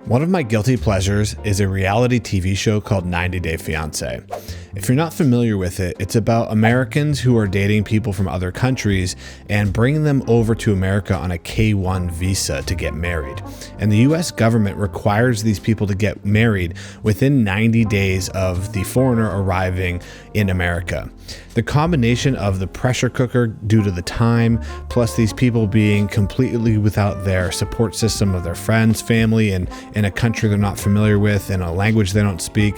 One of my guilty pleasures is a reality TV show called 90 Day Fiancé. If you're not familiar with it, it's about Americans who are dating people from other countries and bringing them over to America on a K-1 visa to get married. And the US government requires these people to get married within 90 days of the foreigner arriving in America. The combination of the pressure cooker due to the time, plus these people being completely without their support system of their friends, family, and in a country they're not familiar with, in a language they don't speak,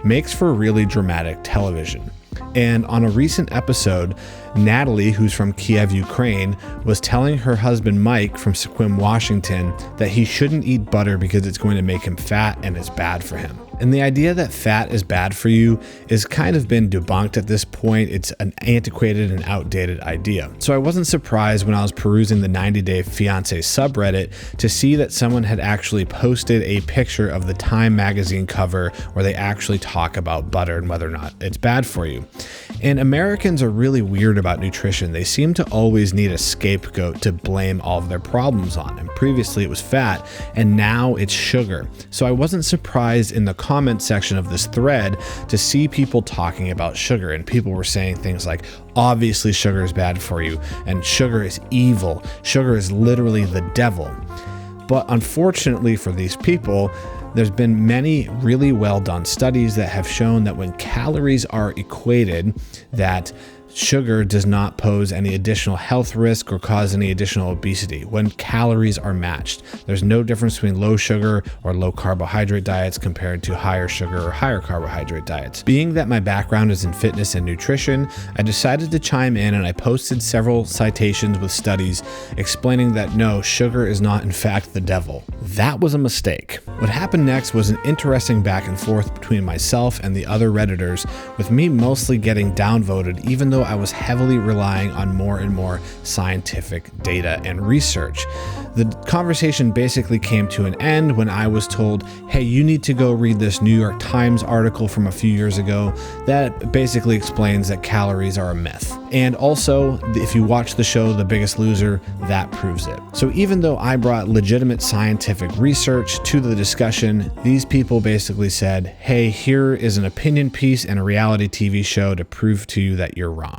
makes for really dramatic television. And on a recent episode, Natalie, who's from Kiev, Ukraine, was telling her husband Mike from Sequim, Washington, that he shouldn't eat butter because it's going to make him fat and is bad for him. And the idea that fat is bad for you is kind of been debunked at this point. It's an antiquated and outdated idea. So I wasn't surprised when I was perusing the 90 Day Fiancé subreddit to see that someone had actually posted a picture of the Time magazine cover where they actually talk about butter and whether or not it's bad for you. And Americans are really weird about nutrition. They seem to always need a scapegoat to blame all of their problems on. And previously it was fat, and now it's sugar. So I wasn't surprised in the comment section of this thread to see people talking about sugar, and people were saying things like, obviously sugar is bad for you, and sugar is evil. Sugar is literally the devil. But unfortunately for these people, there's been many really well done studies that have shown that when calories are equated, that sugar does not pose any additional health risk or cause any additional obesity when calories are matched. There's no difference between low sugar or low carbohydrate diets compared to higher sugar or higher carbohydrate diets. Being that my background is in fitness and nutrition, I decided to chime in, and I posted several citations with studies explaining that no, sugar is not in fact the devil. That was a mistake. What happened next was an interesting back and forth between myself and the other Redditors, with me mostly getting downvoted even though I was heavily relying on more and more scientific data and research. The conversation basically came to an end when I was told, hey, you need to go read this New York Times article from a few years ago that basically explains that calories are a myth. And also, if you watch the show The Biggest Loser, that proves it. So even though I brought legitimate scientific research to the discussion, these people basically said, hey, here is an opinion piece and a reality TV show to prove to you that you're wrong.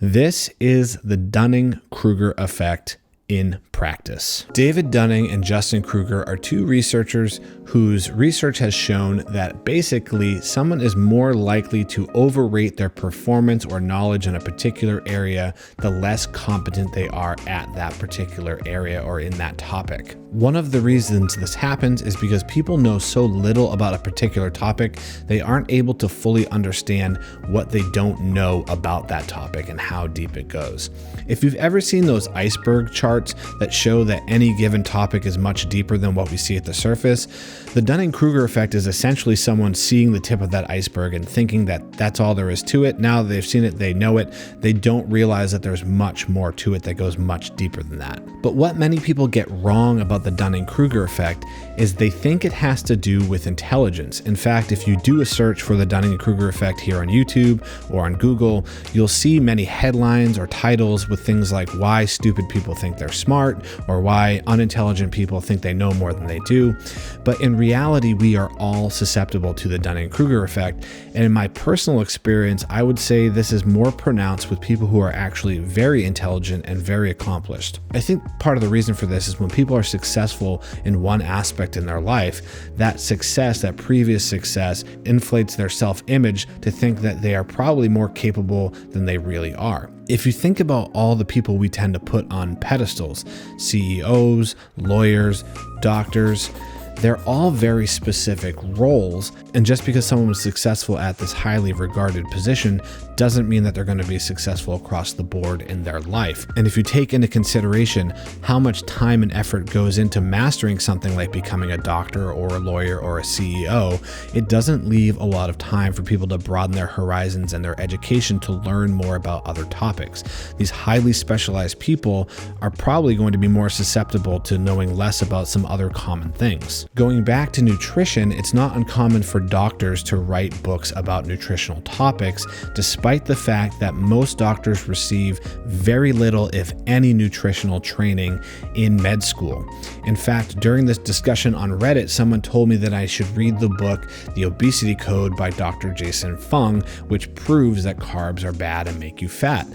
This is the Dunning Kruger Effect in practice. David Dunning and Justin Kruger are two researchers whose research has shown that basically someone is more likely to overrate their performance or knowledge in a particular area the less competent they are at that particular area or in that topic. One of the reasons this happens is because people know so little about a particular topic, they aren't able to fully understand what they don't know about that topic and how deep it goes. If you've ever seen those iceberg charts that show that any given topic is much deeper than what we see at the surface, the Dunning-Kruger effect is essentially someone seeing the tip of that iceberg and thinking that that's all there is to it. Now that they've seen it, they know it. They don't realize that there's much more to it that goes much deeper than that. But what many people get wrong about the Dunning-Kruger effect is they think it has to do with intelligence. In fact, if you do a search for the Dunning-Kruger effect here on YouTube or on Google, you'll see many headlines or titles with things like why stupid people think they're smart or why unintelligent people think they know more than they do. But in reality, we are all susceptible to the Dunning-Kruger effect. And in my personal experience, I would say this is more pronounced with people who are actually very intelligent and very accomplished. I think part of the reason for this is when people are successful in one aspect in their life, that success, that previous success, inflates their self-image to think that they are probably more capable than they really are. If you think about all the people we tend to put on pedestals, CEOs, lawyers, doctors, they're all very specific roles, and just because someone was successful at this highly regarded position doesn't mean that they're going to be successful across the board in their life. And if you take into consideration how much time and effort goes into mastering something like becoming a doctor or a lawyer or a CEO, it doesn't leave a lot of time for people to broaden their horizons and their education to learn more about other topics. These highly specialized people are probably going to be more susceptible to knowing less about some other common things. nutritionals. Going back to nutrition, it's not uncommon for doctors to write books about nutritional topics, despite the fact that most doctors receive very little, if any, nutritional training in med school. In fact, during this discussion on Reddit, someone told me that I should read the book The Obesity Code by Dr. Jason Fung, which proves that carbs are bad and make you fat.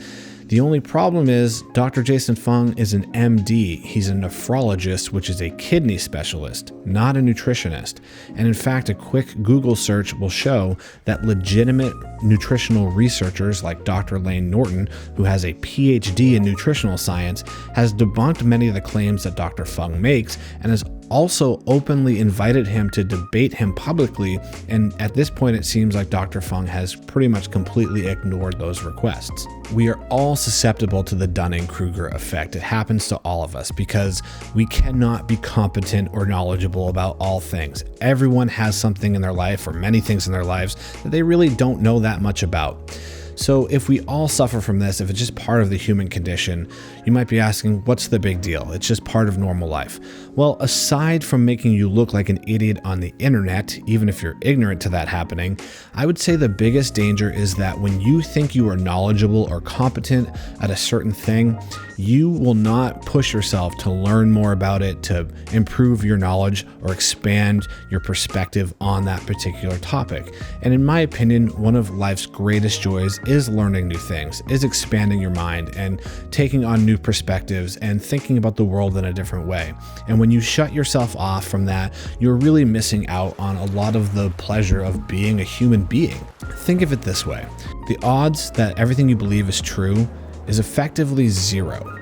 The only problem is Dr. Jason Fung is an MD. He's a nephrologist, which is a kidney specialist, not a nutritionist. And in fact, a quick Google search will show that legitimate nutritional researchers like Dr. Lane Norton, who has a PhD in nutritional science, has debunked many of the claims that Dr. Fung makes and has also openly invited him to debate him publicly, and at this point it seems like Dr. Fung has pretty much completely ignored those requests. We are all susceptible to the Dunning Kruger Effect. It happens to all of us because we cannot be competent or knowledgeable about all things. Everyone has something in their life, or many things in their lives, that they really don't know that much about. So if we all suffer from this, if it's just part of the human condition, you might be asking, what's the big deal? It's just part of normal life. Well, aside from making you look like an idiot on the internet, even if you're ignorant to that happening, I would say the biggest danger is that when you think you are knowledgeable or competent at a certain thing, you will not push yourself to learn more about it, to improve your knowledge or expand your perspective on that particular topic. And in my opinion, one of life's greatest joys is learning new things, is expanding your mind and taking on new perspectives and thinking about the world in a different way. And when you shut yourself off from that, you're really missing out on a lot of the pleasure of being a human being. Think of it this way. The odds that everything you believe is true is effectively zero.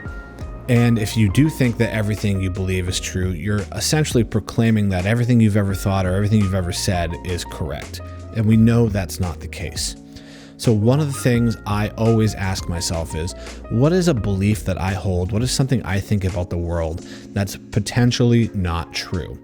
And if you do think that everything you believe is true, you're essentially proclaiming that everything you've ever thought or everything you've ever said is correct. And we know that's not the case. So one of the things I always ask myself is, what is a belief that I hold? What is something I think about the world that's potentially not true?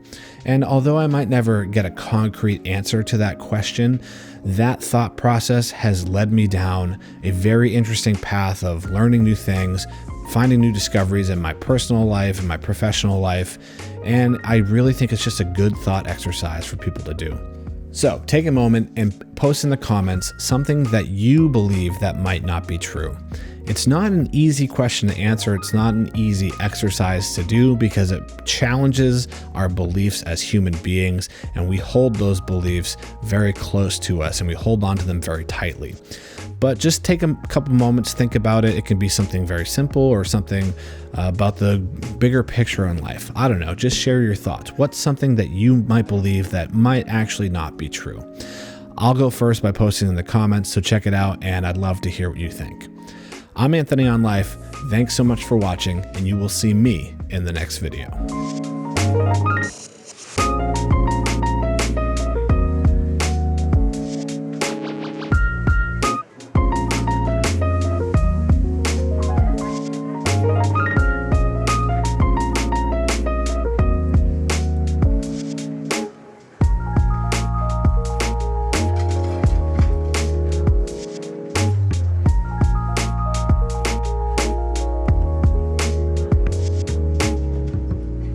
And although I might never get a concrete answer to that question, that thought process has led me down a very interesting path of learning new things, finding new discoveries in my personal life and my professional life. And I really think it's just a good thought exercise for people to do. So take a moment and post in the comments something that you believe that might not be true. It's not an easy question to answer. It's not an easy exercise to do because it challenges our beliefs as human beings, and we hold those beliefs very close to us and we hold on to them very tightly. But just take a couple moments, think about it. It can be something very simple or something about the bigger picture in life. I don't know, just share your thoughts. What's something that you might believe that might actually not be true? I'll go first by posting in the comments, so check it out, and I'd love to hear what you think. I'm Anthony on Life. Thanks so much for watching, and you will see me in the next video.